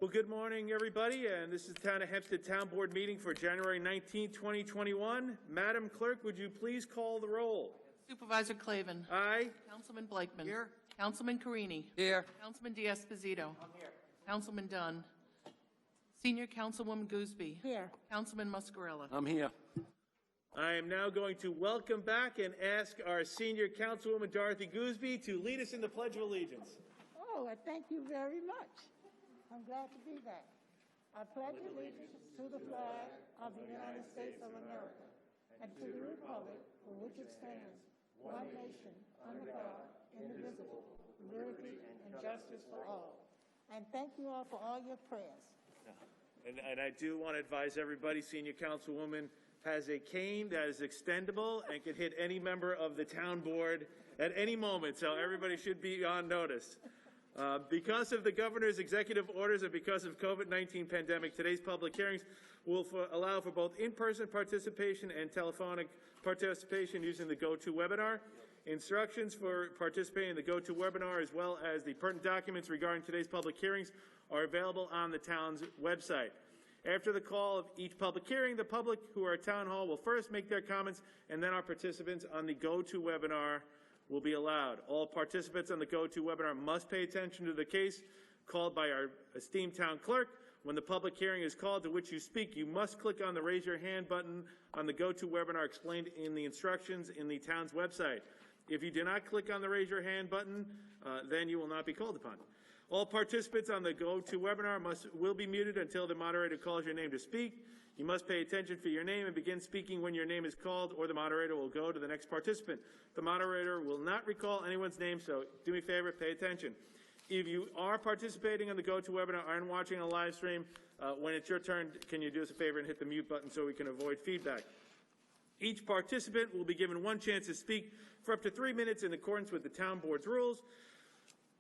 Well, good morning, everybody, and this is the Town of Hempstead Town Board meeting for January 19, 2021. Madam Clerk, would you please call the roll? Supervisor Clavin. Aye. Councilman Blakeman. Here. Councilman Carini. Here. Councilman D'Esposito. I'm here. Councilman Dunn. Senior Councilwoman Gooseby. Here. Councilman Muscarella. I'm here. I am now going to welcome back and ask our Senior Councilwoman Dorothy Gooseby to lead us in the Pledge of Allegiance. Oh, thank you very much. I'm glad to be back. I pledge allegiance to the flag of the United States of America and to the republic for which it stands, one nation, under God, indivisible, with liberty and justice for all. And thank you all for all your prayers. And I do want to advise everybody, Senior Councilwoman has a cane that is extendable and can hit any member of the town board at any moment, so everybody should be on notice. Because of the governor's executive orders and because of COVID-19 pandemic, today's public hearings will allow for both in-person participation and telephonic participation using the GoToWebinar. Instructions for participating in the GoToWebinar as well as the pertinent documents regarding today's public hearings are available on the town's website. After the call of each public hearing, the public who are at Town Hall will first make their comments, and then our participants on the GoToWebinar will be allowed. All participants on the GoToWebinar must pay attention to the case called by our esteemed town clerk. When the public hearing is called to which you speak, you must click on the Raise Your Hand button on the GoToWebinar explained in the instructions in the town's website. If you do not click on the Raise Your Hand button, then you will not be called upon. All participants on the GoToWebinar will be muted until the moderator calls your name to speak. You must pay attention for your name and begin speaking when your name is called, or the moderator will go to the next participant. The moderator will not recall anyone's name, so do me a favor, pay attention. If you are participating on the GoToWebinar and watching a live stream, when it's your turn, can you do us a favor and hit the mute button so we can avoid feedback? Each participant will be given one chance to speak for up to 3 minutes in accordance with the town board's rules.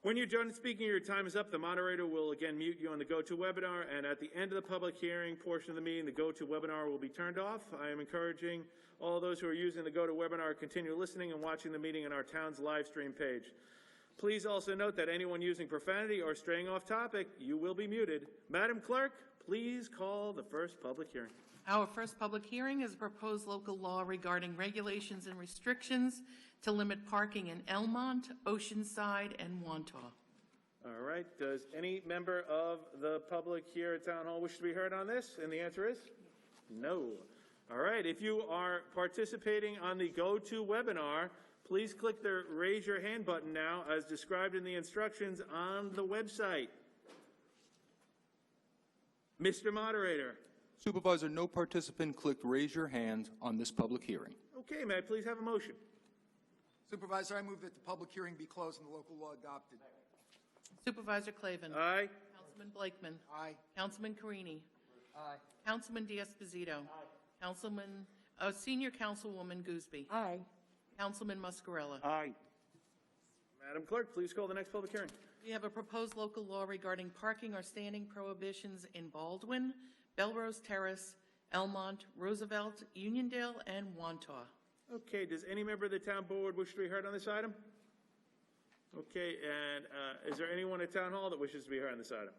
When you're done speaking, your time is up. The moderator will again mute you on the GoToWebinar, and at the end of the public hearing portion of the meeting, the GoToWebinar will be turned off. I am encouraging all those who are using the GoToWebinar to continue listening and watching the meeting on our town's live stream page. Please also note that anyone using profanity or straying off topic, you will be muted. Madam Clerk, please call the first public hearing. Our first public hearing is a proposed local law regarding regulations and restrictions to limit parking in Elmont, Oceanside, and Wantagh. All right. Does any member of the public here at Town Hall wish to be heard on this? And the answer is no. All right. If you are participating on the GoToWebinar, please click the Raise Your Hand button now as described in the instructions on the website. Mr. Moderator. Supervisor, no participant clicked Raise Your Hand on this public hearing. Okay. May I please have a motion? Supervisor, I move that the public hearing be closed and the local law adopted. Supervisor Clavin. Aye. Councilman Blakeman. Aye. Councilman Carini. Aye. Councilman D'Esposito. Aye. Senior Councilwoman Gooseby. Aye. Councilman Muscarella. Aye. Madam Clerk, please call the next public hearing. We have a proposed local law regarding parking or standing prohibitions in Baldwin, Belrose Terrace, Elmont, Roosevelt, Uniondale, and Wantagh. Okay, does any member of the town board wish to be heard on this item? Okay, and is there anyone at Town Hall that wishes to be heard on this item?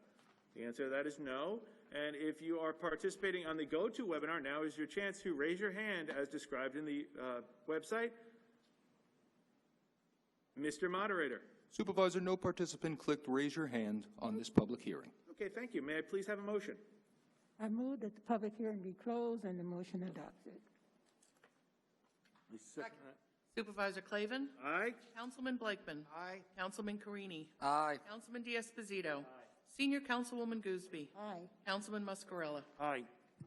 The answer to that is no. And if you are participating on the GoToWebinar, now is your chance to raise your hand as described in the website. Mr. Moderator. Supervisor, no participant clicked Raise Your Hand on this public hearing. Okay, thank you. May I please have a motion? I move that the public hearing be closed and the motion adopted. Second. Supervisor Clavin. Aye. Councilman Blakeman. Aye. Councilman Carini. Aye. Councilman D'Esposito. Senior Councilwoman Gooseby. Aye. Councilman Muscarella. Aye.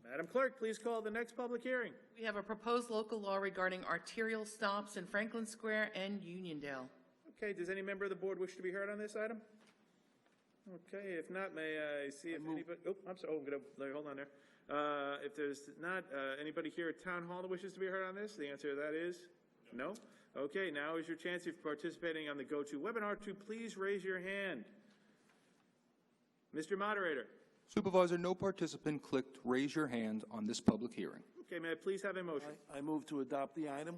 Madam Clerk, please call the next public hearing. We have a proposed local law regarding arterial stops in Franklin Square and Uniondale. Okay, does any member of the board wish to be heard on this item? Okay, if not, may I see if anybody, oh, I'm sorry, oh, I'm gonna, hold on there. If there's not anybody here at Town Hall that wishes to be heard on this, the answer to that is no. Okay, now is your chance, if you're participating on the GoToWebinar, to please raise your hand. Mr. Moderator. Supervisor, no participant clicked Raise Your Hand on this public hearing. Okay, may I please have a motion? I move to adopt the item.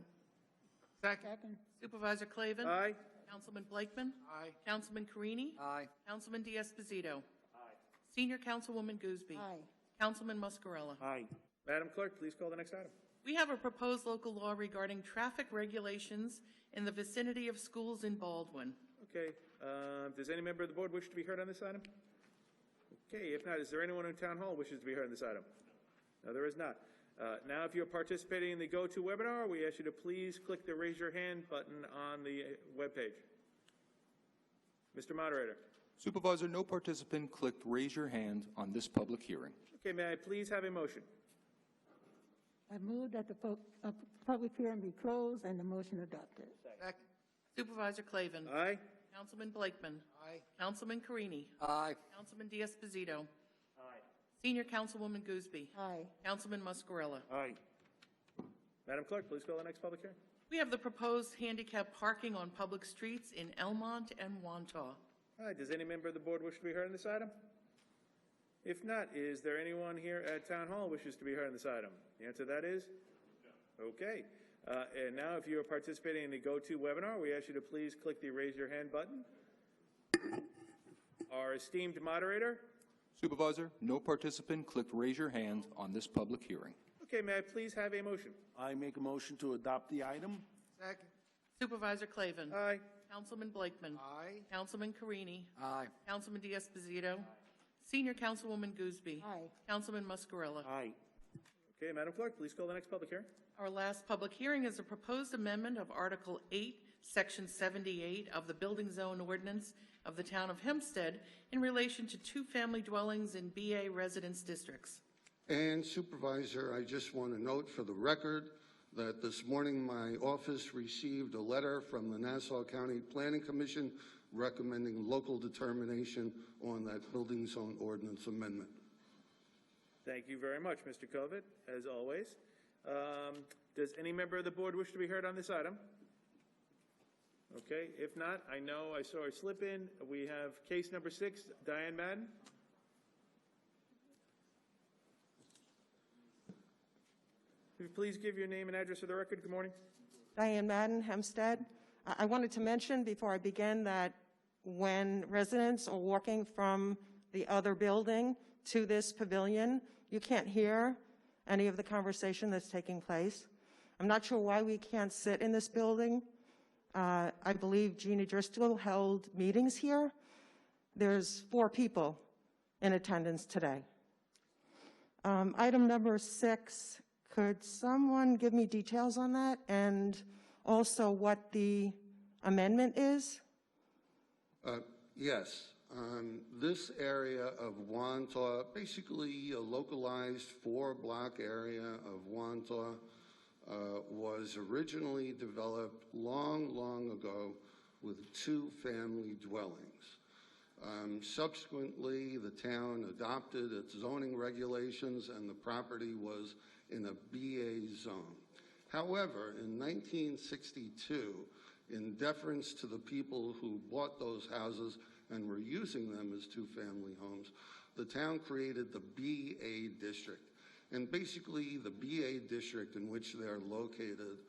Second. Supervisor Clavin. Aye. Councilman Blakeman. Aye. Councilman Carini. Aye. Councilman D'Esposito. Senior Councilwoman Gooseby. Aye. Councilman Muscarella. Aye. Madam Clerk, please call the next item. We have a proposed local law regarding traffic regulations in the vicinity of schools in Baldwin. Okay, does any member of the board wish to be heard on this item? Okay, if not, is there anyone in Town Hall wishes to be heard on this item? No, there is not. Now, if you're participating in the GoTo webinar, we ask you to please click the Raise Your Hand button on the webpage. Mr. Moderator. Supervisor, no participant clicked raise your hand on this public hearing. Okay, may I please have a motion? I move that the public hearing be closed and the motion adopted. Second. Supervisor Clavin. Aye. Councilman Blakeman. Aye. Councilman Carini. Aye. Councilman Diaz-Pasito. Senior Councilwoman Gooseby. Aye. Councilman Muscarella. Aye. Madam Clerk, please call the next public hearing. We have the proposed handicap parking on public streets in Elmont and Wantagh. All right, does any member of the board wish to be heard on this item? If not, is there anyone here at Town Hall wishes to be heard on this item? The answer to that is no. Okay. And now, if you are participating in the GoTo webinar, we ask you to please click the Raise Your Hand button. Our esteemed moderator. Supervisor, no participant clicked raise your hand on this public hearing. Okay, may I please have a motion? I make a motion to adopt the item. Second. Supervisor Clavin. Aye. Councilman Blakeman. Aye. Councilman Carini. Aye. Councilman Diaz-Pasito. Senior Councilwoman Gooseby. Aye. Councilman Muscarella. Aye. Okay, Madam Clerk, please call the next public hearing. Our last public hearing is a proposed amendment of Article 8, Section 78 of the Building Zone Ordinance of the Town of Hempstead in relation to two-family dwellings in BA residence districts. And Supervisor, I just want to note for the record that this morning my office received a letter from the Nassau County Planning Commission recommending local determination on that building zone ordinance amendment. Thank you very much, Mr. Covet, as always. Does any member of the board wish to be heard on this item? Okay, if not, I know I saw her slip in. We have case number 6, Diane Madden. Could you please give your name and address for the record? Good morning. Diane Madden, Hempstead. I wanted to mention before I begin that when residents are walking from the other building to this pavilion, you can't hear any of the conversation that's taking place. I'm not sure why we can't sit in this building. I believe Jeannie Driscoll held meetings here. There's 4 people in attendance today. Item number 6, could someone give me details on that and also what the amendment is? Yes. This area of Wantagh, basically a localized 4-block area of Wantagh, was originally developed long ago with 2-family dwellings. Subsequently, the town adopted its zoning regulations and the property was in a BA zone. However, in 1962, in deference to the people who bought those houses and were using them as 2-family homes, the town created the BA district. And basically, the BA district in which they're located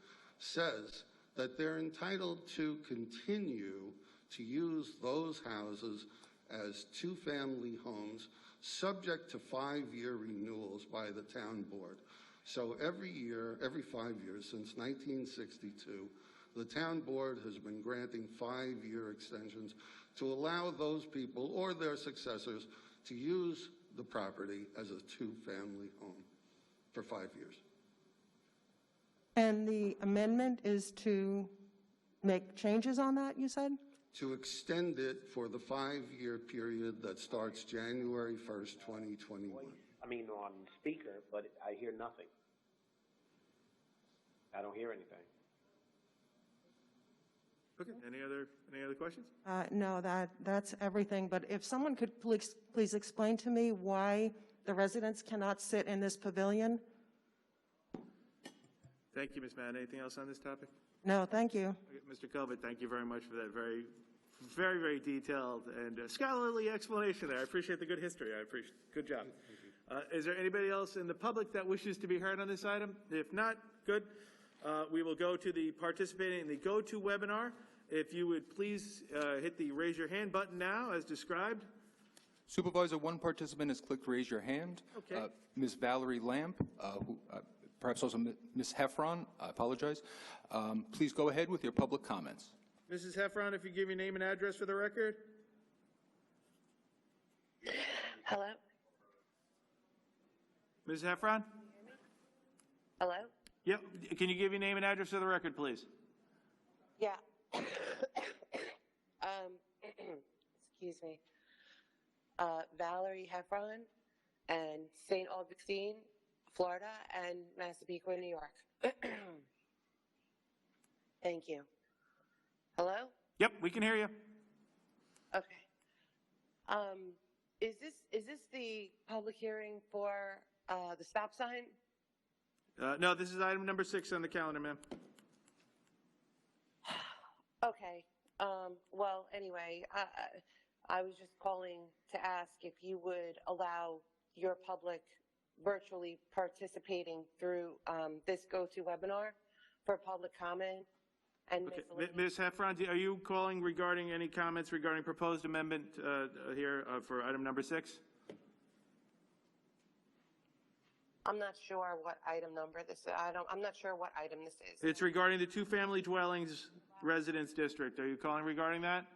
says that they're entitled to continue to use those houses as 2-family homes, subject to 5-year renewals by the town board. So every year, every 5 years since 1962, the town board has been granting 5-year extensions to allow those people or their successors to use the property as a 2-family home for 5 years. And the amendment is to make changes on that, you said? To extend it for the 5-year period that starts January 1st, 2021. I mean, on speaker, but I hear nothing. I don't hear anything. Okay, any other questions? No, that's everything. But if someone could please explain to me why the residents cannot sit in this pavilion? Thank you, Ms. Madden. Anything else on this topic? No, thank you. Okay, Mr. Covet, thank you very much for that very detailed and scholarly explanation there. I appreciate the good history. Good job. Is there anybody else in the public that wishes to be heard on this item? If not, good. We will go to the participating in the GoTo webinar. If you would please hit the raise your hand button now as described. Supervisor, one participant has clicked raise your hand. Okay. Ms. Valerie Lamp, perhaps also Ms. Heffron, I apologize. Please go ahead with your public comments. Mrs. Heffron, if you give your name and address for the record. Hello? Ms. Heffron? Hello? Yep. Can you give your name and address for the record, please? Yeah. Excuse me. Valerie Heffron and St. Augustine, Florida, and Massapequa, New York. Thank you. Hello? Yep, we can hear you. Okay. Is this the public hearing for the stop sign? No, this is item number 6 on the calendar, ma'am. Okay. Well, anyway, I was just calling to ask if you would allow your public virtually participating through this GoToWebinar for public comment and Okay. miscellaneous. Ms. Heffron, are you calling regarding any comments regarding proposed amendment here for item number 6? I'm not sure what item number this is. I'm not sure what item this is. It's regarding the two-family dwellings residence district. Are you calling regarding that?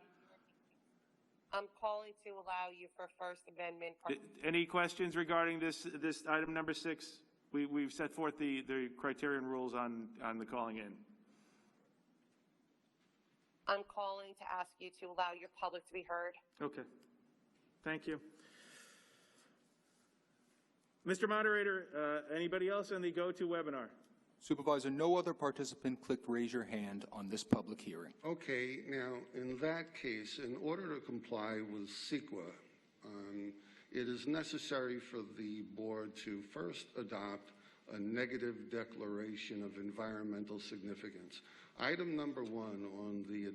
I'm calling to allow you for First Amendment. Any questions regarding this item number 6? We've set forth the criteria and rules on the calling in. I'm calling to ask you to allow your public to be heard. Okay. Thank you. Mr. Moderator, anybody else on the GoToWebinar? Supervisor, no other participant clicked raise your hand on this public hearing. Okay, now, in that case, in order to comply with CEQA, it is necessary for the board to first adopt a negative declaration of environmental significance. Item number 1 on the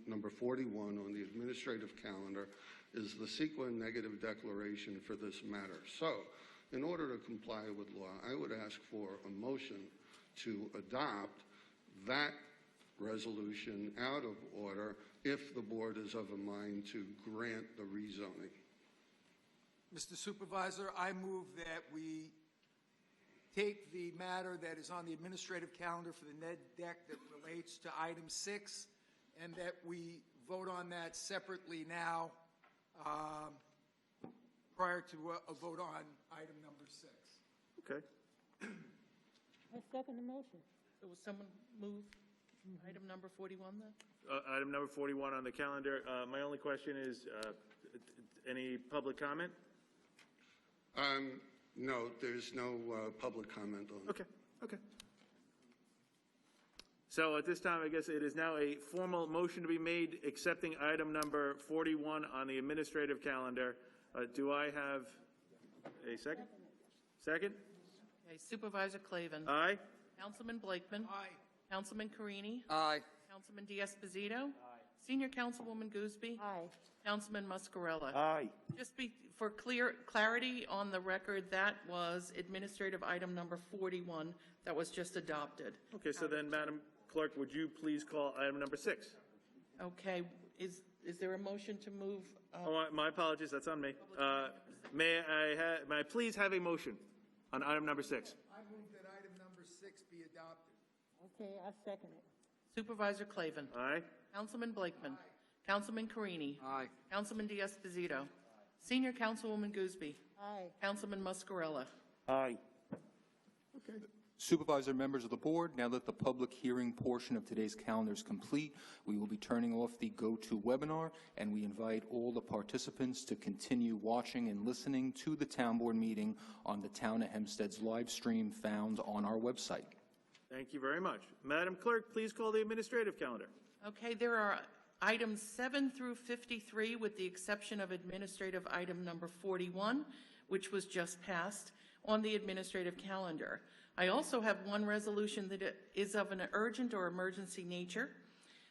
number 41 on the administrative calendar is the CEQA negative declaration for this matter. So, in order to comply with law, I would ask for a motion to adopt that resolution out of order if the board is of a mind to grant the rezoning. Mr. Supervisor, I move that we take the matter that is on the administrative calendar for the NED deck that relates to item 6, and that we vote on that separately now prior to a vote on item number 6. Okay. I second the motion. So will someone move item number 41 then? Item number 41 on the calendar. My only question is, any public comment? No, there's no public comment on it. Okay. Okay. So at this time, I guess it is now a formal motion to be made accepting item number 41 on the administrative calendar. Do I have a second? Second? Okay, Supervisor Clavin. Aye. Councilman Blakeman. Aye. Councilman Carini. Aye. Councilman D'Esposito. Aye. Senior Councilwoman Gooseby. Aye. Councilman Muscarella. Aye. Just for clarity on the record, that was administrative item number 41 that was just adopted. Okay, so then, Madam Clerk, would you please call item number 6? Okay, is there a motion to move? My apologies, that's on me. May I please have a motion on item number 6? I move that item number 6 be adopted. Okay, I second it. Supervisor Clavin. Aye. Councilman Blakeman. Aye. Councilman Carini. Aye. Councilman D'Esposito. Senior Councilwoman Gooseby. Aye. Councilman Muscarella. Aye. Okay. Supervisor, members of the board, now that the public hearing portion of today's calendar is complete, we will be turning off the GoToWebinar, and we invite all the participants to continue watching and listening to the town board meeting on the Town of Hempstead's live stream found on our website. Thank you very much. Madam Clerk, please call the administrative calendar. Okay, there are items 7 through 53 with the exception of administrative item number 41, which was just passed on the administrative calendar. I also have one resolution that is of an urgent or emergency nature.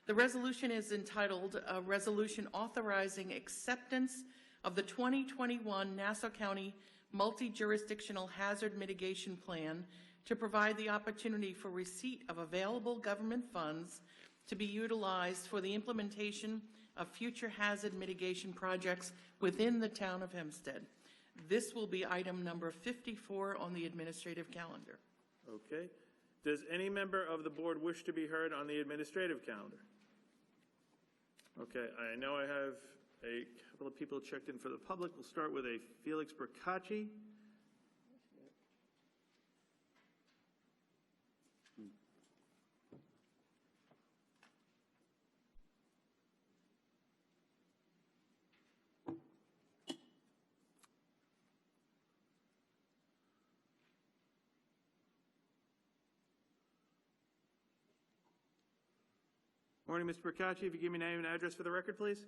The resolution is entitled a Resolution Authorizing Acceptance of the 2021 Nassau County Multi-Jurisdictional Hazard Mitigation Plan to provide the opportunity for receipt of available government funds to be utilized for the implementation of future hazard mitigation projects within the town of Hempstead. This will be item number 54 on the administrative calendar. Okay. Does any member of the board wish to be heard on the administrative calendar? Okay, I know I have a couple of people checked in for the public. We'll start with a Felix Bercacci. Morning, Mr. Bercacci. If you give me name and address for the record, please.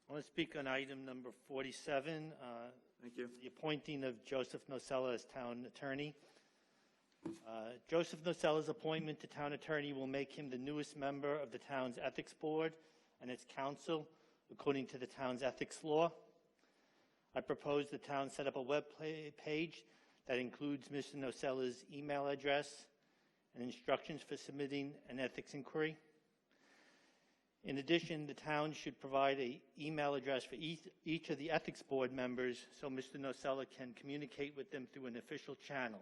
I want to speak on item number 47. Thank you. The appointing of Joseph Nocella as town attorney. Joseph Nocella's appointment to town attorney will make him the newest member of the town's ethics board and its council, according to the town's ethics law. I propose the town set up a web page that includes Mr. Nocella's email address and instructions for submitting an ethics inquiry. In addition, the town should provide an email address for each of the ethics board members so Mr. Nocella can communicate with them through an official channel.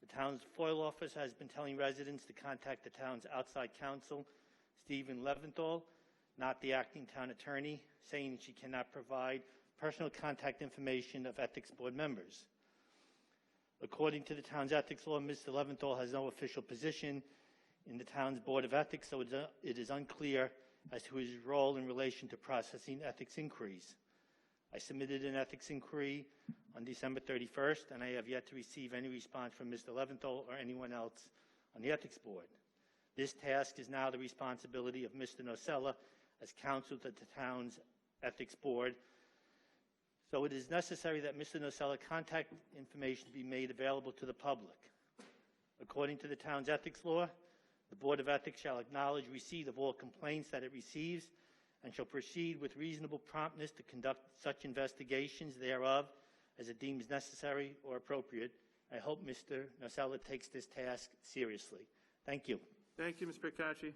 The town's FOIL office has been telling residents to contact the town's outside counsel, Stephen Leventhal, not the acting town attorney, saying she cannot provide personal contact information of ethics board members. According to the town's ethics law, Mr. Leventhal has no official position in the town's Board of Ethics, so it is unclear as to his role in relation to processing ethics inquiries. I submitted an ethics inquiry on December 31st, and I have yet to receive any response from Mr. Leventhal or anyone else on the Ethics Board. This task is now the responsibility of Mr. Nocella as counsel to the town's Ethics Board, so it is necessary that Mr. Nocella contact information be made available to the public. According to the town's ethics law, the Board of Ethics shall acknowledge receipt of all complaints that it receives and shall proceed with reasonable promptness to conduct such investigations thereof as it deems necessary or appropriate. I hope Mr. Nocella takes this task seriously. Thank you. Thank you, Mr. Bercacci.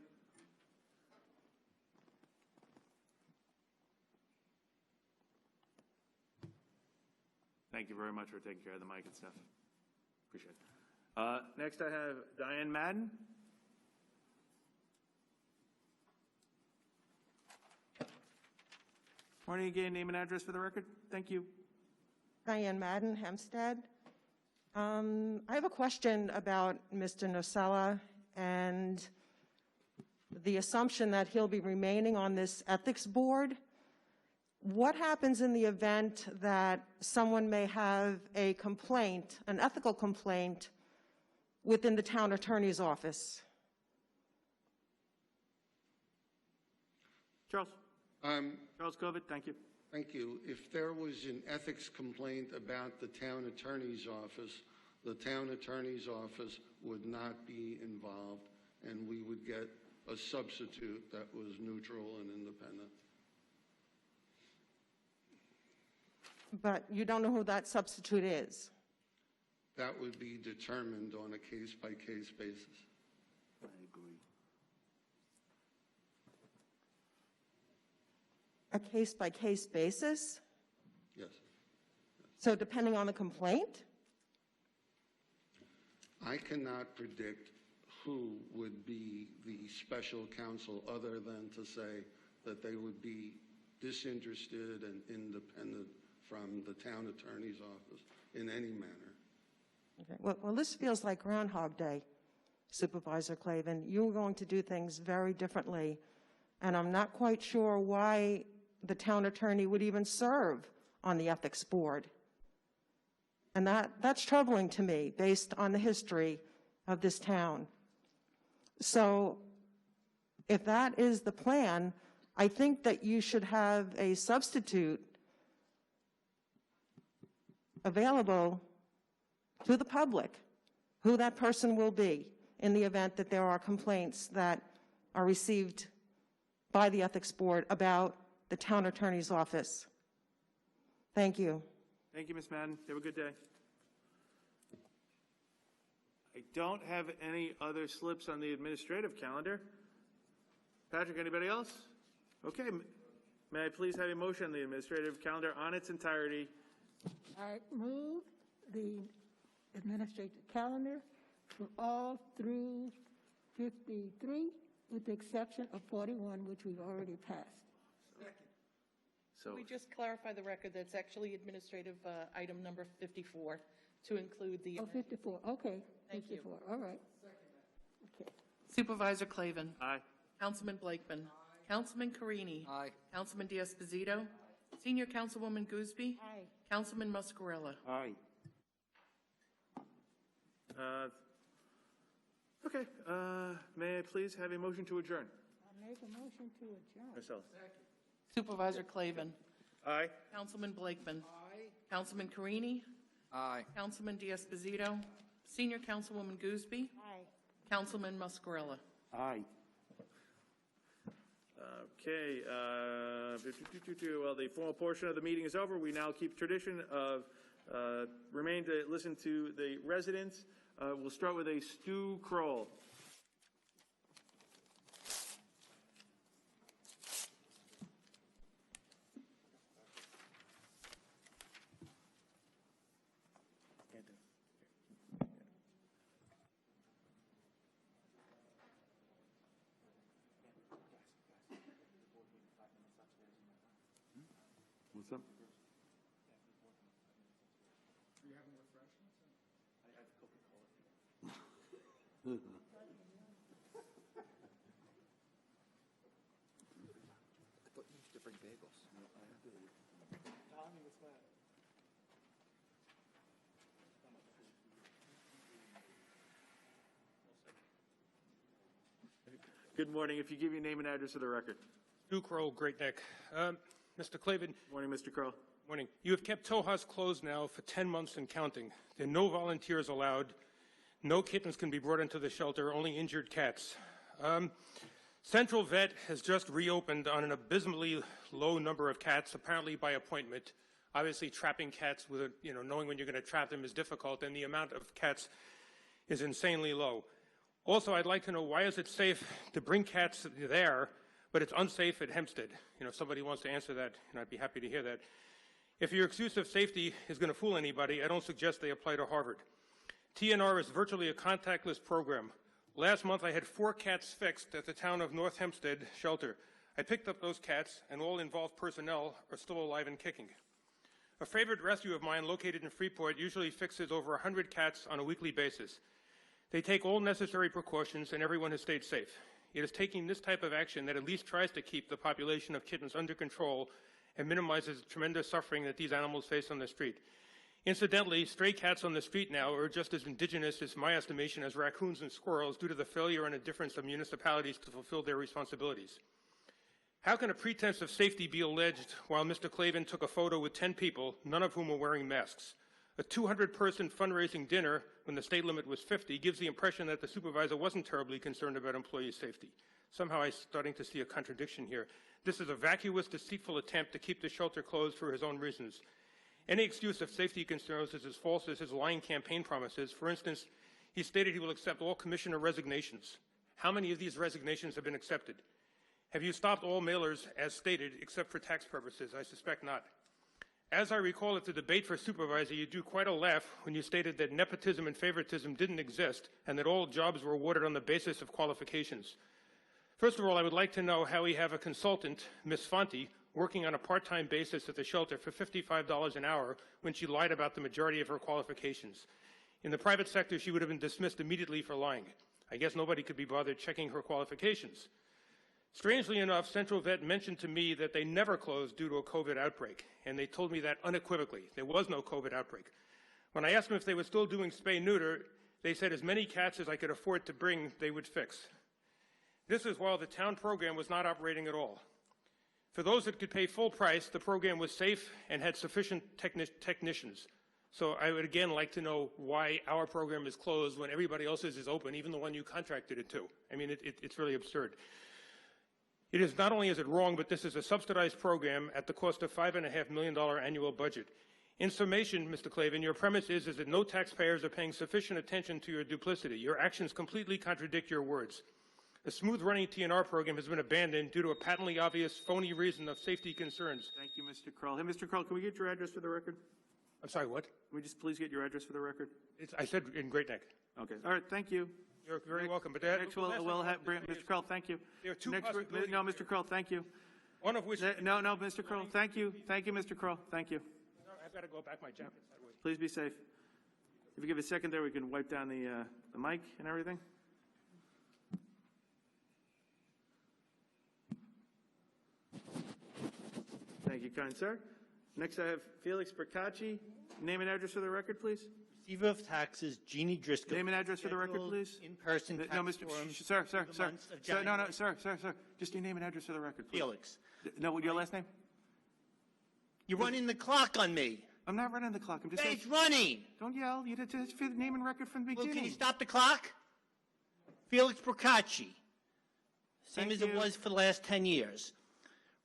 Thank you very much for taking care of the mic and stuff. Appreciate it. Next, I have Diane Madden. Morning again, name and address for the record. Thank you. Diane Madden, Hempstead. I have a question about Mr. Nocella and the assumption that he'll be remaining on this ethics board. What happens in the event that someone may have a complaint, an ethical complaint, within the town attorney's office? Charles. Charles Covitt, thank you. Thank you. If there was an ethics complaint about the town attorney's office, the town attorney's office would not be involved, and we would get a substitute that was neutral and independent. But you don't know who that substitute is? That would be determined on a case-by-case basis. I agree. A case-by-case basis? Yes. So depending on the complaint? I cannot predict who would be the special counsel other than to say that they would be disinterested and independent from the town attorney's office in any manner. Okay. Well, this feels like Groundhog Day, Supervisor Clavin. You're going to do things very differently, and I'm not quite sure why the town attorney would even serve on the ethics board. And that's troubling to me based on the history of this town. So if that is the plan, I think that you should have a substitute available to the public, who that person will be in the event that there are complaints that are received by the ethics board about the town attorney's office. Thank you. Thank you, Ms. Madden. Have a good day. I don't have any other slips on the administrative calendar. Patrick, anybody else? Okay, may I please have a motion on the administrative calendar on its entirety? I move the administrative calendar from all through 53, with the exception of 41, which we've already passed. So, We just clarify the record that's actually administrative item number 54 to include the. Oh, 54, okay. Thank you. 54, all right. Okay. Supervisor Clavin. aye. Councilman Blakeman. Councilman Carini. Aye. Councilman D'Esposito. Senior Councilwoman Gooseby. Aye. Councilman Muscarella. Aye. Okay, may I please have a motion to adjourn? I make a motion to adjourn. Marcellus. Supervisor Clavin. Aye. Councilman Blakeman. Councilman Carini. Aye. Councilman D'Esposito. Senior Councilwoman Gooseby. Aye. Councilman Muscarella. Aye. Okay, well, the formal portion of the meeting is over. We now keep tradition of remain to listen to the residents. We'll start with a Stu Kroll. What's up? I thought you used to bring bagels. Good morning. If you give your name and address for the record. Stu Kroll, Great Neck. Mr. Clavin, Morning, Mr. Kroll. morning. You have kept tow house closed now for 10 months and counting. There are no volunteers allowed. No kittens can be brought into the shelter, only injured cats. Central Vet has just reopened on an abysmally low number of cats, apparently by appointment. Obviously, trapping cats with, knowing when you're going to trap them is difficult, and the amount of cats is insanely low. Also, I'd like to know, why is it safe to bring cats there, but it's unsafe at Hempstead? If somebody wants to answer that, I'd be happy to hear that. If your excuse of safety is going to fool anybody, I don't suggest they apply to Harvard. TNR is virtually a contactless program. Last month, I had 4 cats fixed at the town of North Hempstead shelter. I picked up those cats, and all involved personnel are still alive and kicking. A favorite rescue of mine, located in Freeport, usually fixes over 100 cats on a weekly basis. They take all necessary precautions, and everyone has stayed safe. It is taking this type of action that at least tries to keep the population of kittens under control and minimizes the tremendous suffering that these animals face on the street. Incidentally, stray cats on the street now are just as indigenous, as my estimation, as raccoons and squirrels due to the failure and indifference of municipalities to fulfill their responsibilities. How can a pretense of safety be alleged while Mr. Clavin took a photo with 10 people, none of whom were wearing masks? A 200-person fundraising dinner, when the state limit was 50, gives the impression that the supervisor wasn't terribly concerned about employee safety. Somehow I'm starting to see a contradiction here. This is a vacuous, deceitful attempt to keep the shelter closed for his own reasons. Any excuse of safety concerns is as false as his lying campaign promises. For instance, he stated he will accept all commissioner resignations. How many of these resignations have been accepted? Have you stopped all mailers as stated, except for tax purposes? I suspect not. As I recall at the debate for supervisor, you drew quite a laugh when you stated that nepotism and favoritism didn't exist and that all jobs were awarded on the basis of qualifications. First of all, I would like to know how we have a consultant, Ms. Fonte, working on a part-time basis at the shelter for $55 an hour when she lied about the majority of her qualifications. In the private sector, she would have been dismissed immediately for lying. I guess nobody could be bothered checking her qualifications. Strangely enough, Central Vet mentioned to me that they never closed due to a COVID outbreak, and they told me that unequivocally. There was no COVID outbreak. When I asked them if they were still doing spay-neuter, they said as many cats as I could afford to bring, they would fix. This is while the town program was not operating at all. For those that could pay full price, the program was safe and had sufficient technicians. So I would again like to know why our program is closed when everybody else's is open, even the one you contracted it to. I mean, it's really absurd. It is not only is it wrong, but this is a subsidized program at the cost of $5.5 million annual budget. In summation, Mr. Clavin, your premise is that no taxpayers are paying sufficient attention to your duplicity. Your actions completely contradict your words. The smooth-running TNR program has been abandoned due to a patently obvious phony reason of safety concerns. Thank you, Mr. Kroll. Hey, Mr. Kroll, can we get your address for the record? I'm sorry, what? Can we just please get your address for the record? I said in Great Neck. Okay. All right. Thank you. You're very welcome. But Next, we'll have Mr. Kroll. Thank you. There are two Next, possibilities. no, Mr. Kroll. Thank you. One of which. No, Mr. Kroll. Thank you. Thank you, Mr. Kroll. Thank you. I've got to go back my jacket that way. Please be safe. If you give a second there, we can wipe down the mic and everything. Thank you, kind sir. Next, I have Felix Percacci. Name and address for the record, please. Receiver of taxes, Jeannie Driscoll. Name and address for the record, please. In-person tax No, Mr. forms Sir. for the months of January. Sir. Just your name and address for the record, please. Felix. No, your last name? You're running the clock on me. I'm not running the clock. I'm just saying. It's running. Don't yell. You did just for the name and record from the Well, beginning. can you stop the clock? Felix Procacci. Same Thank as it you. was for the last 10 years.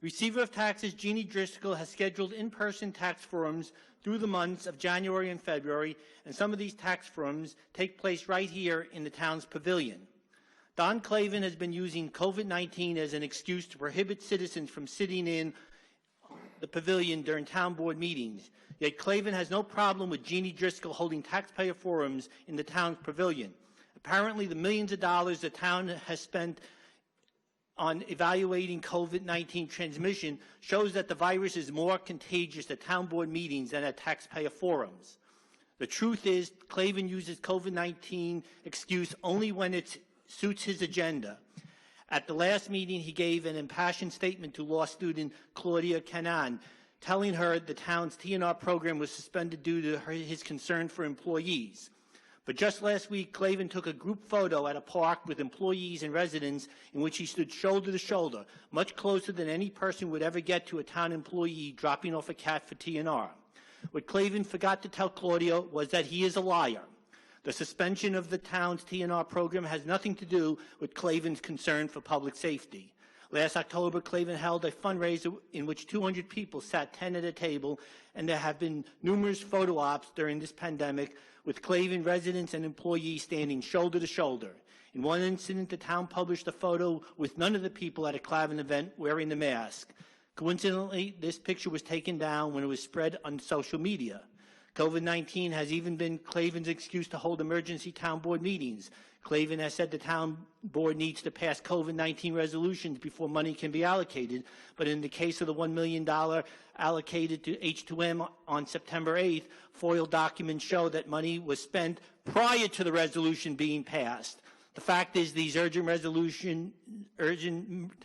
Receiver of taxes, Jeannie Driscoll, has scheduled in-person tax forums through the months of January and February, and some of these tax forums take place right here in the town's pavilion. Don Clavin has been using COVID-19 as an excuse to prohibit citizens from sitting in the pavilion during town board meetings. Yet Clavin has no problem with Jeannie Driscoll holding taxpayer forums in the town's pavilion. Apparently, the millions of dollars the town has spent on evaluating COVID-19 transmission shows that the virus is more contagious at town board meetings than at taxpayer forums. The truth is, Clavin uses COVID-19 excuse only when it suits his agenda. At the last meeting, he gave an impassioned statement to law student Claudia Canan, telling her the town's TNR program was suspended due to his concern for employees. But just last week, Clavin took a group photo at a park with employees and residents in which he stood shoulder to shoulder, much closer than any person would ever get to a town employee dropping off a cat for TNR. What Clavin forgot to tell Claudia was that he is a liar. The suspension of the town's TNR program has nothing to do with Clavin's concern for public safety. Last October, Clavin held a fundraiser in which 200 people sat 10 at a table, and there have been numerous photo ops during this pandemic with Clavin residents and employees standing shoulder to shoulder. In one incident, the town published a photo with none of the people at a Clavin event wearing the mask. Coincidentally, this picture was taken down when it was spread on social media. COVID-19 has even been Clavin's excuse to hold emergency town board meetings. Clavin has said the town board needs to pass COVID-19 resolutions before money can be allocated, but in the case of the $1 million allocated to H2M on September 8th, FOIL documents show that money was spent prior to the resolution being passed. The fact is these urgent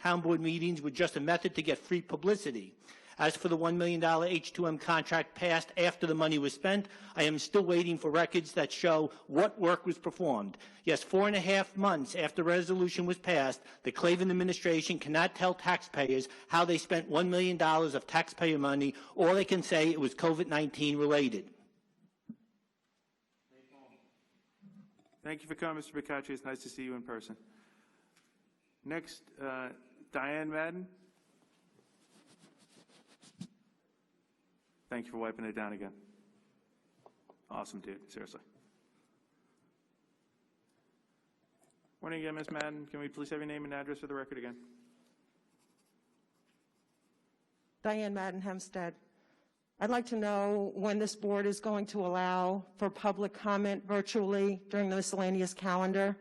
town board meetings were just a method to get free publicity. As for the $1 million H2M contract passed after the money was spent, I am still waiting for records that show what work was performed. Yes, 4.5 months after the resolution was passed, the Clavin administration cannot tell taxpayers how they spent $1 million of taxpayer money, or they can say it was COVID-19 related. Thank you for coming, Mr. Bicacci. It's nice to see you in person. Next, Diane Madden. Thank you for wiping it down again. Awesome, dude. Seriously. Morning again, Ms. Madden. Can we please have your name and address for the record again? Diane Madden, Hempstead. I'd like to know when this board is going to allow for public comment virtually during the miscellaneous calendar.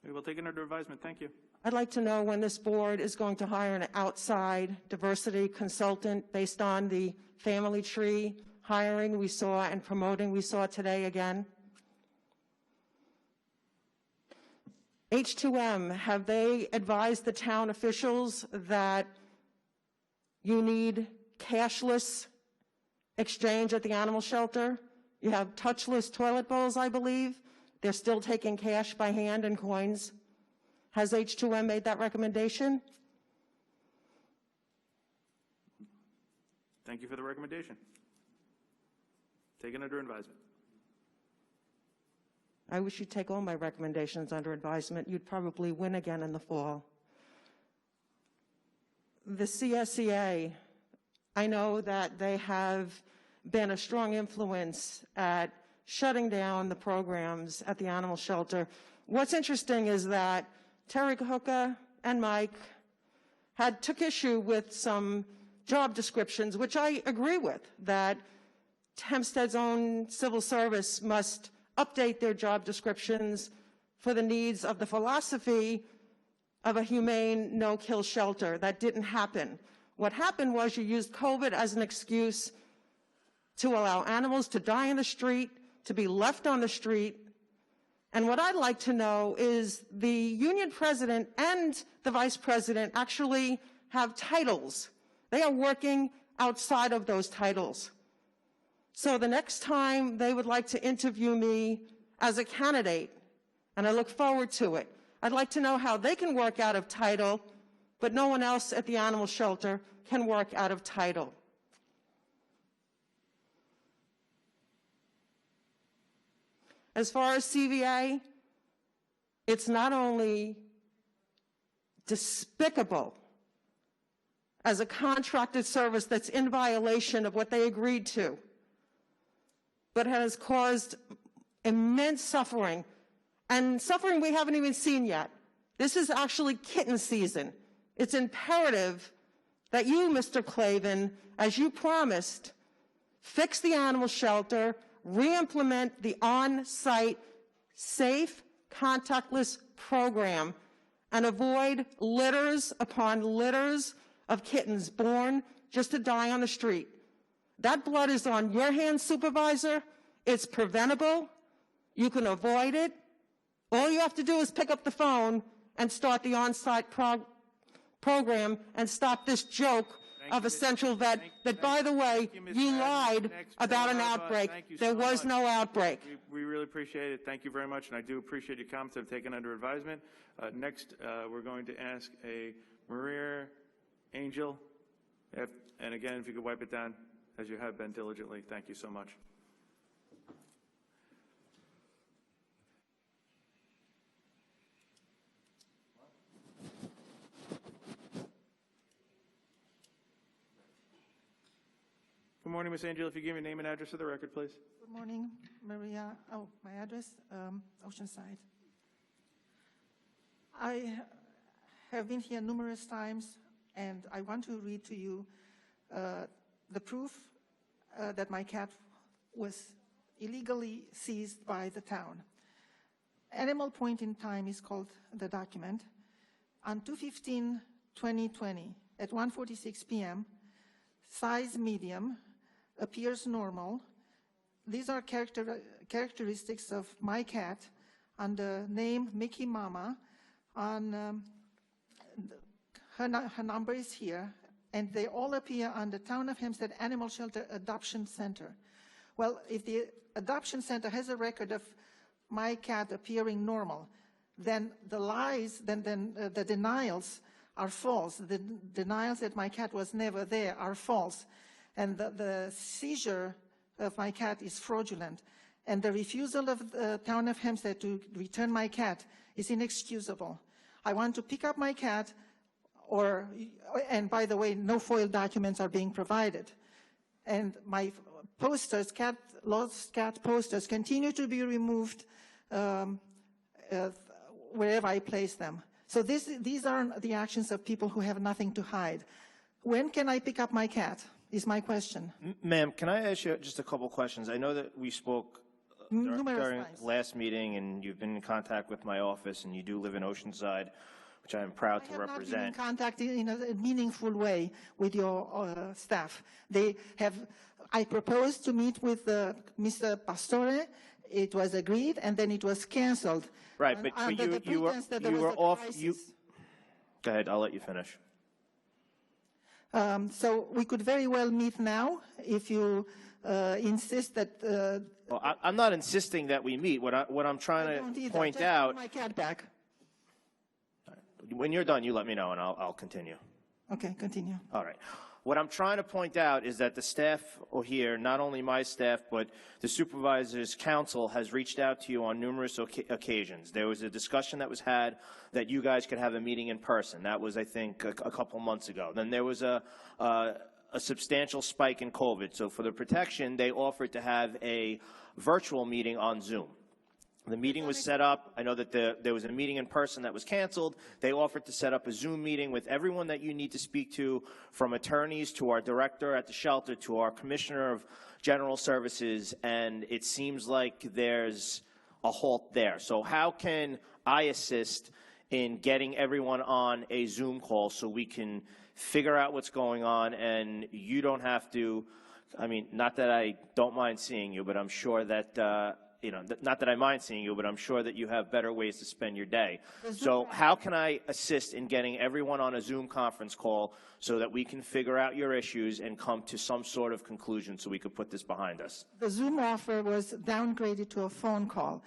We will take it under advisement. Thank you. I'd like to know when this board is going to hire an outside diversity consultant based on the family tree hiring we saw and promoting we saw today again. H2M, have they advised the town officials that you need cashless exchange at the animal shelter? You have touchless toilet bowls, I believe. They're still taking cash by hand and coins. Has H2M made that recommendation? Thank you for the recommendation. Taken under advisement. I wish you'd take all my recommendations under advisement. You'd probably win again in the fall. The CSEA, I know that they have been a strong influence at shutting down the programs at the animal shelter. what's interesting is that Terry Hooker and Mike took issue with some job descriptions, which I agree with, that Hempstead's own civil service must update their job descriptions for the needs of the philosophy of a humane no-kill shelter. That didn't happen. What happened was you used COVID as an excuse to allow animals to die in the street, to be left on the street. And what I'd like to know is the union president and the vice president actually have titles. They are working outside of those titles. So the next time they would like to interview me as a candidate, and I look forward to it, I'd like to know how they can work out of title, but no one else at the animal shelter can work out of title. As far as CVA, it's not only despicable as a contracted service that's in violation of what they agreed to, but has caused immense suffering, and suffering we haven't even seen yet. This is actually kitten season. It's imperative that you, Mr. Clavin, as you promised, fix the animal shelter, re-implement the on-site safe, contactless program, and avoid litters upon litters of kittens born just to die on the street. That blood is on your hands, Supervisor. It's preventable. You can avoid it. All you have to do is pick up the phone and start the on-site program and stop this joke of a central vet that, by the way, you lied about an outbreak. There was no outbreak. We really appreciate it. Thank you very much, and I do appreciate your comments. I've taken under advisement. Next, we're going to ask a Maria Angel, and again, if you could wipe it down as you have been diligently. Thank you so much. Good morning, Ms. Angel. If you give your name and address for the record, please. Good morning, Maria. Oh, my address, Oceanside. I have been here numerous times, and I want to read to you the proof that my cat was illegally seized by the town. Animal point in time is called the document. On 2/15/2020, at 1:46 p.m., size medium, appears normal. These are characteristics of my cat on the name Mickey Mama. On her number is here, and they all appear on the Town of Hempstead Animal Shelter Adoption Center. Well, if the adoption center has a record of my cat appearing normal, then the lies, then the denials are false. The denials that my cat was never there are false. And the seizure of my cat is fraudulent. And the refusal of the Town of Hempstead to return my cat is inexcusable. I want to pick up my cat, and by the way, no FOIL documents are being provided. And my posters, lost cat posters, continue to be removed wherever I place them. So these are the actions of people who have nothing to hide. When can I pick up my cat, is my question. Ma'am, can I ask you just a couple questions? I know that we spoke during last meeting, and you've been in contact with my office, and you do live in Oceanside, which I am proud to represent. I have not been in contact in a meaningful way with your staff. I proposed to meet with Mr. Pastore. It was agreed, and then it was canceled. Right, but you were off. Go ahead, I'll let you finish. So we could very well meet now if you insist that. Well, I'm not insisting that we meet. What I'm trying to point out. My cat back. When you're done, you let me know, and I'll continue. Okay, continue. All right. What I'm trying to point out is that the staff here, not only my staff, but the Supervisors Council has reached out to you on numerous occasions. There was a discussion that was had that you guys could have a meeting in person. That was, I think, a couple months ago. Then there was a substantial spike in COVID. So for the protection, they offered to have a virtual meeting on Zoom. The meeting was set up. I know that there was a meeting in person that was canceled. They offered to set up a Zoom meeting with everyone that you need to speak to, from attorneys to our director at the shelter to our commissioner of general services, and it seems like there's a halt there. So how can I assist in getting everyone on a Zoom call so we can figure out what's going on and you don't have to, I mean, not that I don't mind seeing you, but I'm sure that, not that I mind seeing you, but I'm sure that you have better ways to spend your day. So how can I assist in getting everyone on a Zoom conference call so that we can figure out your issues and come to some sort of conclusion so we could put this behind us? The Zoom offer was downgraded to a phone call.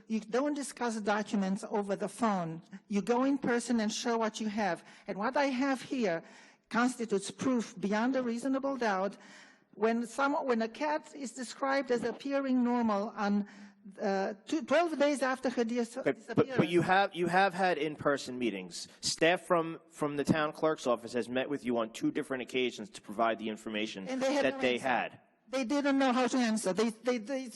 You don't discuss documents over the phone. You go in person and show what you have. And what I have here constitutes proof beyond a reasonable doubt. When a cat is described as appearing normal on 12 days after her disappearance. But you have had in-person meetings. Staff from the town clerk's office has met with you on 2 different occasions to provide the information that they had. They didn't know how to answer.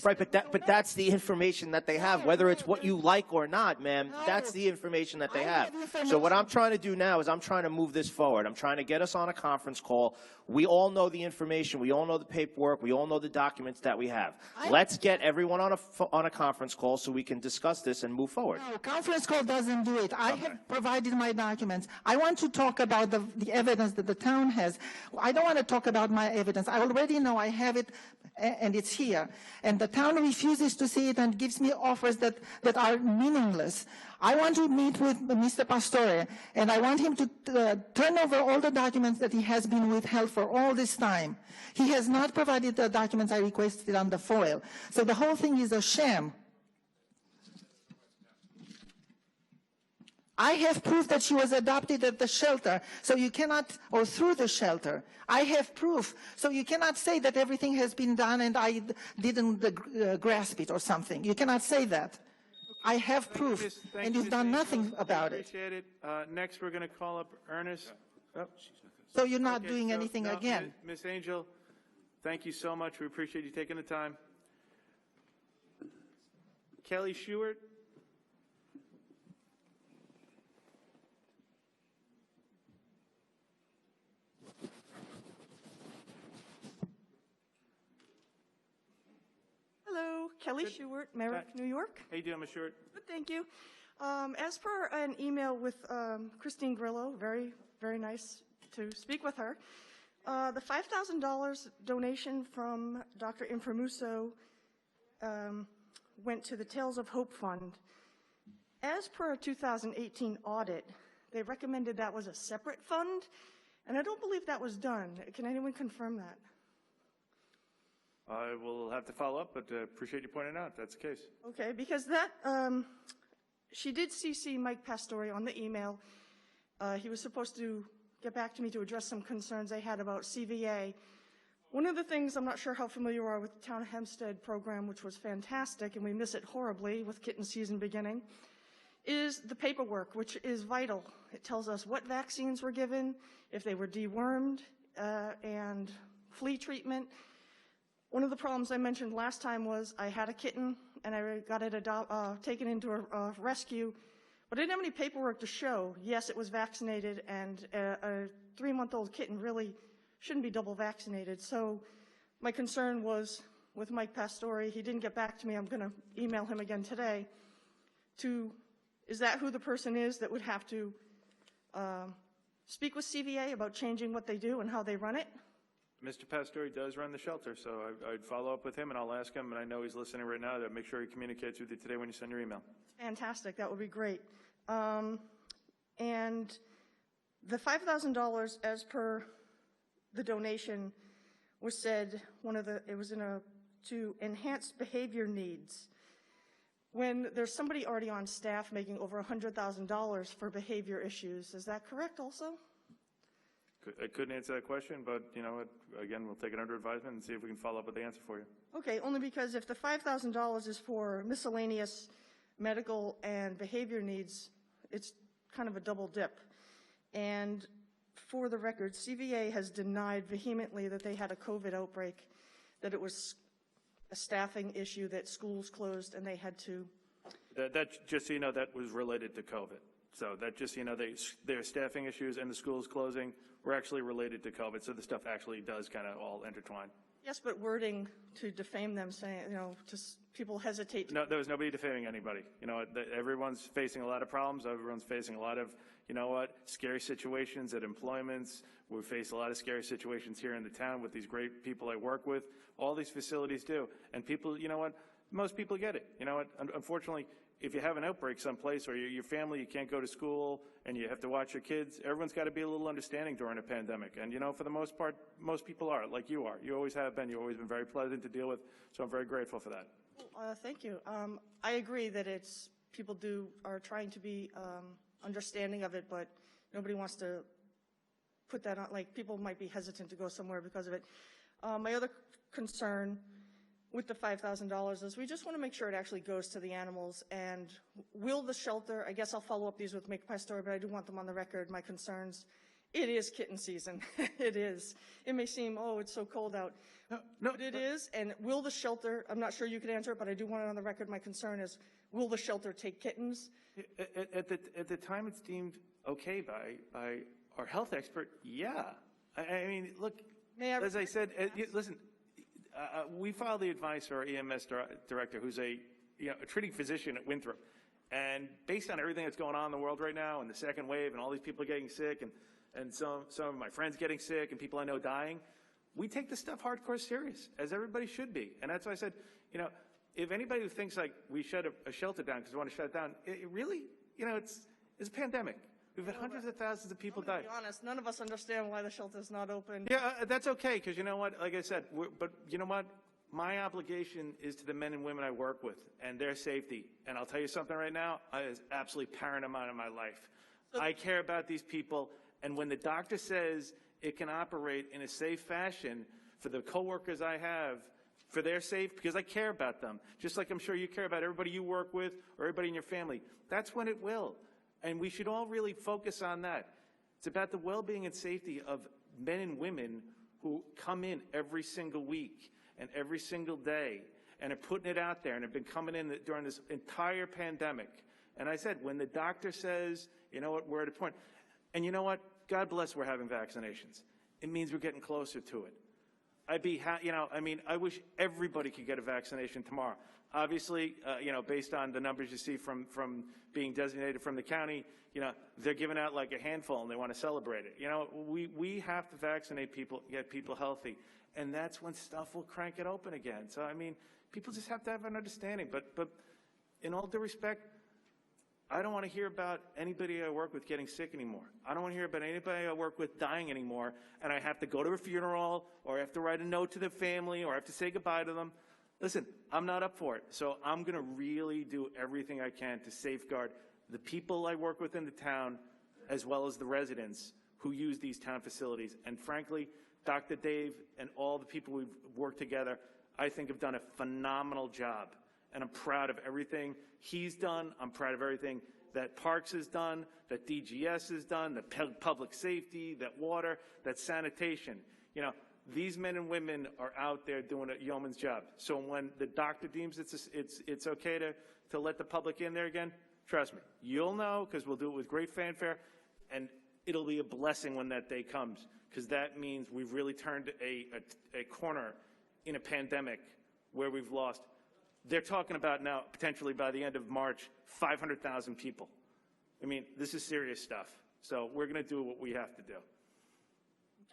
Right, but that's the information that they have, whether it's what you like or not, ma'am. That's the information that they have. So what I'm trying to do now is I'm trying to move this forward. I'm trying to get us on a conference call. We all know the information. We all know the paperwork. We all know the documents that we have. Let's get everyone on a conference call so we can discuss this and move forward. No, conference call doesn't do it. I have provided my documents. I want to talk about the evidence that the town has. I don't want to talk about my evidence. I already know I have it, and it's here. And the town refuses to see it and gives me offers that are meaningless. I want to meet with Mr. Pastore, and I want him to turn over all the documents that he has been withheld for all this time. He has not provided the documents I requested on the FOIL. So the whole thing is a sham. I have proof that she was adopted at the shelter, so you cannot, or through the shelter. I have proof, so you cannot say that everything has been done and I didn't grasp it or something. You cannot say that. I have proof, and you've done nothing about it. Appreciate it. Next, we're going to call up Ernest. Oh. So you're not doing anything again. Ms. Angel, thank you so much. We appreciate you taking the time. Kelly Shewart. Hello, Kelly Shewart, Merrick, New York. How you doing, Ms. Shewart? Good, thank you. As per an email with Christine Grillo, very, very nice to speak with her, the $5,000 donation from Dr. Inframuso went to the Tales of Hope Fund. As per a 2018 audit, they recommended that was a separate fund, and I don't believe that was done. Can anyone confirm that? I will have to follow up, but appreciate you pointing out if that's the case. Okay, because that, she did CC Mike Pastore on the email. He was supposed to get back to me to address some concerns I had about CVA. One of the things, I'm not sure how familiar you are with the Town of Hempstead program, which was fantastic, and we miss it horribly with kitten season beginning, is the paperwork, which is vital. It tells us what vaccines were given, if they were dewormed, and flea treatment. One of the problems I mentioned last time was I had a kitten and I got it taken into a rescue, but I didn't have any paperwork to show. Yes, it was vaccinated, and a 3-month-old kitten really shouldn't be double vaccinated. So my concern was with Mike Pastore. He didn't get back to me. I'm going to email him again today. Is that who the person is that would have to speak with CVA about changing what they do and how they run it? Mr. Pastore does run the shelter, so I'd follow up with him, and I'll ask him, and I know he's listening right now, to make sure he communicates with you today when you send your email. Fantastic. That would be great. And the $5,000, as per the donation, was said, it was to enhance behavior needs. When there's somebody already on staff making over $100,000 for behavior issues, is that correct also? I couldn't answer that question, but, again, we'll take it under advisement and see if we can follow up with the answer for you. Okay, only because if the $5,000 is for miscellaneous medical and behavior needs, it's kind of a double dip. And for the record, CVA has denied vehemently that they had a COVID outbreak, that it was a staffing issue, that schools closed and they had to That, just so you know, that was related to COVID. So that, just so you know, their staffing issues and the schools closing were actually related to COVID. So the stuff actually does kind of all intertwine. Yes, but wording to defame them, saying, just people hesitate. No, there was nobody defaming anybody. You know, everyone's facing a lot of problems. Everyone's facing a lot of, scary situations at employments. We face a lot of scary situations here in the town with these great people I work with. All these facilities do. And people, most people get it. Unfortunately, if you have an outbreak someplace or your family, you can't go to school and you have to watch your kids, everyone's got to be a little understanding during a pandemic. And, for the most part, most people are, like you are. You always have been. You've always been very pleasant to deal with. So I'm very grateful for that. Thank you. I agree that people are trying to be understanding of it, but nobody wants to put that on, people might be hesitant to go somewhere because of it. My other concern with the $5,000 is we just want to make sure it actually goes to the animals. And will the shelter, I guess I'll follow up these with Mike Pastore, but I do want them on the record, my concerns. It is kitten season. It is. It may seem, it's so cold out. No, but it is. And will the shelter, I'm not sure you could answer it, but I do want it on the record. My concern is, will the shelter take kittens? At the time it's deemed okay by our health expert, yeah. I mean, look, as I said, listen, we follow the advice of our EMS director, who's a treating physician at Winthrop. And based on everything that's going on in the world right now and the second wave and all these people getting sick and some of my friends getting sick and people I know dying, we take this stuff hardcore serious, as everybody should be. And that's why I said, if anybody who thinks like we shut a shelter down because we want to shut it down, it really, it's a pandemic. We've had hundreds of thousands of people die. To be honest, none of us understand why the shelter's not open. Yeah, that's okay, because you know what? Like I said, but you know what? My obligation is to the men and women I work with and their safety. And I'll tell you something right now, it is absolutely paramount in my life. I care about these people, and when the doctor says it can operate in a safe fashion for the coworkers I have, for their safe, because I care about them, just like I'm sure you care about everybody you work with or everybody in your family, that's when it will. And we should all really focus on that. It's about the well-being and safety of men and women who come in every single week and every single day and are putting it out there and have been coming in during this entire pandemic. And I said, when the doctor says, you know what, we're at a point, and you know what, God bless we're having vaccinations. It means we're getting closer to it. I wish everybody could get a vaccination tomorrow. Obviously, based on the numbers you see from being designated from the county, they're giving out like a handful and they want to celebrate it. We have to vaccinate people, get people healthy, and that's when stuff will crank it open again. So, people just have to have an understanding. But in all due respect, I don't want to hear about anybody I work with getting sick anymore. I don't want to hear about anybody I work with dying anymore, and I have to go to a funeral, or I have to write a note to the family, or I have to say goodbye to them. Listen, I'm not up for it, so I'm going to really do everything I can to safeguard the people I work with in the town, as well as the residents who use these town facilities. And frankly, Dr. Dave and all the people we've worked together, I think have done a phenomenal job. And I'm proud of everything he's done. I'm proud of everything that Parks has done, that DGS has done, that public safety, that water, that sanitation. These men and women are out there doing a yeoman's job. So when the doctor deems it's okay to let the public in there again, trust me, you'll know, because we'll do it with great fanfare, and it'll be a blessing when that day comes, because that means we've really turned a corner in a pandemic where we've lost. They're talking about now, potentially by the end of March, 500,000 people. This is serious stuff. So we're going to do what we have to do.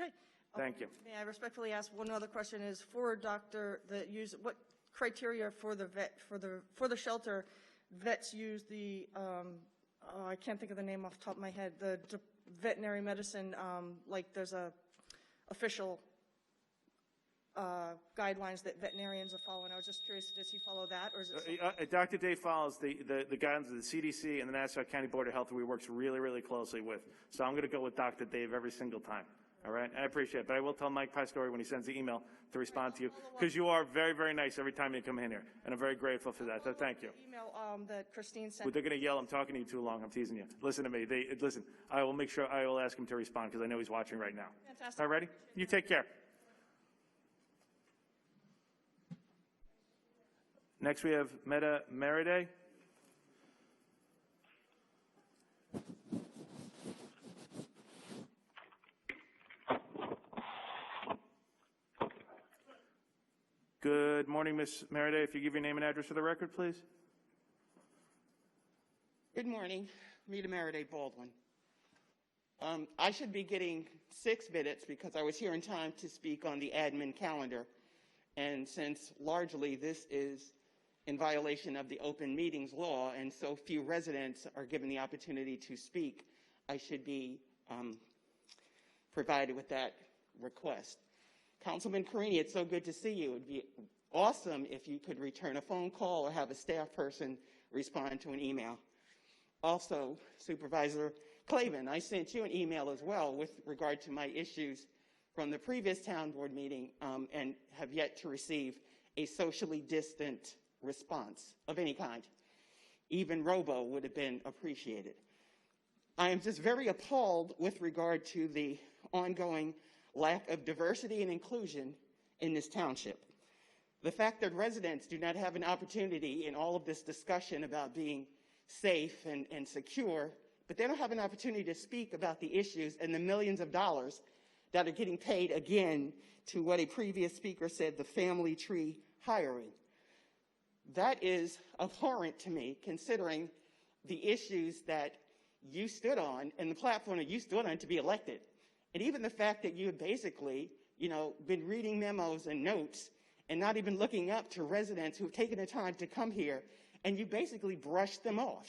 Okay. Thank you. May I respectfully ask one other question? Is for a doctor that what criteria for the vet for the shelter vets use the I can't think of the name off the top of my head, the veterinary medicine, like there's a official guidelines that veterinarians are following. I was just curious, does he follow that, or is it Dr. Dave follows the guidelines of the CDC and the Nassau County Board of Health, who he works really, really closely with. So I'm going to go with Dr. Dave every single time. All right? I appreciate it. But I will tell Mike Pastore when he sends the email to respond to you, because you are very, very nice every time you come in here. And I'm very grateful for that. So thank you. Email that Christine sent. Well, they're going to yell, I'm talking to you too long. I'm teasing you. Listen to me. Listen, I will make sure I will ask him to respond, because I know he's watching right now. Fantastic. All righty? You take care. Next we have Meta Meride. Good morning, Ms. Merida. If you give your name and address for the record, please. Good morning. Rita Merida Baldwin. I should be getting 6 minutes because I was here in time to speak on the admin calendar. And since largely this is in violation of the open meetings law and so few residents are given the opportunity to speak, I should be provided with that request. Councilman Carini, it's so good to see you. It would be awesome if you could return a phone call or have a staff person respond to an email. Also, Supervisor Clavin, I sent you an email as well with regard to my issues from the previous town board meeting and have yet to receive a socially distant response of any kind. Even robo would have been appreciated. I am just very appalled with regard to the ongoing lack of diversity and inclusion in this township. The fact that residents do not have an opportunity in all of this discussion about being safe and secure, but they don't have an opportunity to speak about the issues and the millions of dollars that are getting paid again to what a previous speaker said, the family tree hiring. That is abhorrent to me, considering the issues that you stood on and the platform that you stood on to be elected. And even the fact that you have basically, been reading memos and notes and not even looking up to residents who have taken the time to come here, and you basically brushed them off.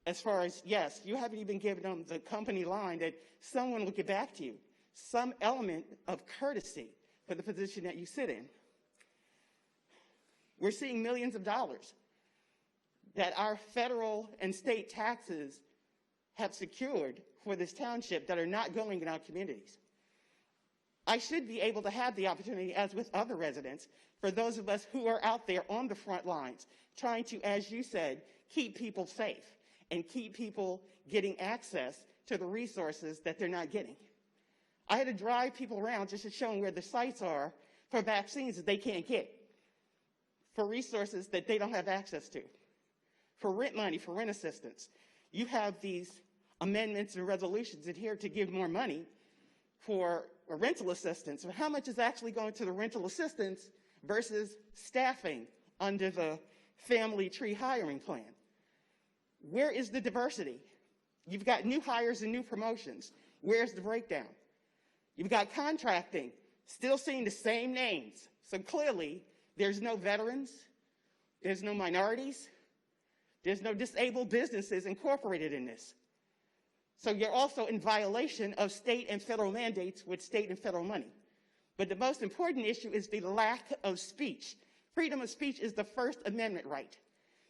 As far as, yes, you haven't even given them the company line that someone will get back to you. Some element of courtesy for the position that you sit in. We're seeing millions of dollars that our federal and state taxes have secured for this township that are not going in our communities. I should be able to have the opportunity, as with other residents, for those of us who are out there on the front lines, trying to, as you said, keep people safe and keep people getting access to the resources that they're not getting. I had to drive people around just to show them where the sites are for vaccines that they can't get, for resources that they don't have access to, for rent money, for rent assistance. You have these amendments and resolutions in here to give more money for rental assistance. But how much is actually going to the rental assistance versus staffing under the family tree hiring plan? Where is the diversity? You've got new hires and new promotions. Where's the breakdown? You've got contracting, still seeing the same names. So clearly, there's no veterans, there's no minorities, there's no disabled businesses incorporated in this. So you're also in violation of state and federal mandates with state and federal money. But the most important issue is the lack of speech. Freedom of speech is the First Amendment right.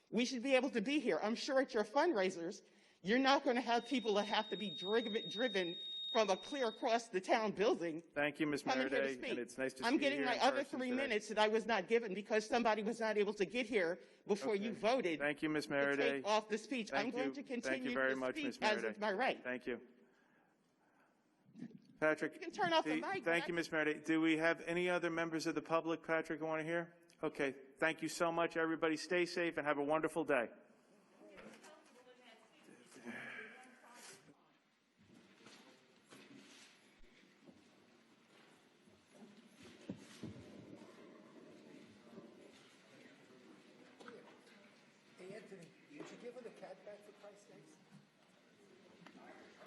We should be able to be here. I'm sure at your fundraisers, you're not going to have people that have to be driven from a clear across the town building. Thank you, Ms. Merida, and it's nice to see you. I'm getting here my in other person 3 today. minutes that I was not given because somebody was not able to get here before you voted. Thank you, Ms. To Merida. take off the speech. I'm going to continue Thank you very to much, speak Ms. as Merida. is my right. Thank you. Patrick. You can turn off the mic. Thank you, Ms. Merida. Do we have any other members of the public, Patrick, who want to hear? Okay. Thank you so much, everybody. Stay safe and have a wonderful day. Hey, Anthony, did you give her the cat back for